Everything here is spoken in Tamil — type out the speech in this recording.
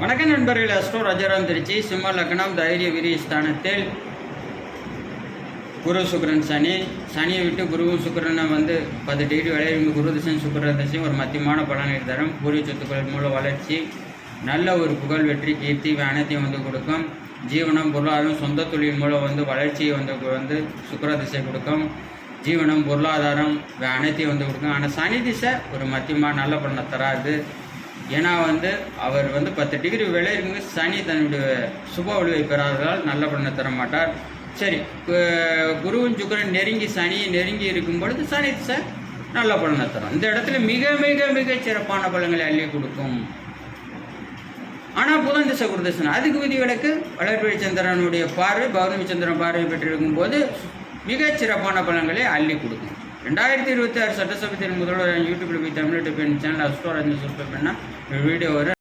வணக்கம் நண்பர்கள். அஸ்ட்ரோ ராஜாராம் திருச்சி. சிம்ம லக்னம், தைரிய விரிய ஸ்தானத்தில் குரு சுக்கரன் சனியை விட்டு குருவும் சுக்கரனை 10 டிகிரி விளையாடுங்க. குரு திசையும் சுக்கர திசையும் ஒரு மத்தியமான பலனை தரும். பூர்வீக சொத்துக்கள் மூலம் வளர்ச்சி, நல்ல ஒரு புகழ், வெற்றி, கீர்த்தி அனைத்தையும் கொடுக்கும். ஜீவனம், பொருளாதாரம், சொந்த தொழில் மூலம் வளர்ச்சியை சுக்கர திசை கொடுக்கும். ஜீவனம், பொருளாதாரம் அனைத்தையும் கொடுக்கும். ஆனால் சனி திசை ஒரு மத்தியமாக நல்ல பலனை தராது. ஏன்னா அவர் 10 டிகிரி விளையாடுங்க. சனி தன்னுடைய சுப ஒளிவை பெறாததால் நல்ல பலனை தர மாட்டார். சரி, குருவும் சுக்கிரன் நெருங்கி சனியை நெருங்கி இருக்கும் பொழுது சனி திசை நல்ல பலனை தரும். இந்த இடத்துல மிக மிக மிக சிறப்பான பலன்களை அள்ளி கொடுக்கும். ஆனால் புதன் திசை குருதசனம் அதுக்கு விதிவிலக்கு. வளர்பிறை சந்திரனுடைய பார்வை, பௌர்ணமி சந்திரன் பார்வை பெற்றிருக்கும் போது மிகச் சிறப்பான பலன்களை அள்ளி கொடுக்கும். 2026 சட்டசபை முதல்வர் யூடியூப்ல போய் தமிழ்நாட்டு பெண் சேனல் அஸ்ட்ரோ ராஜன் சப்ஸ்கிரைப் பண்ணால் வீடியோ வரும்.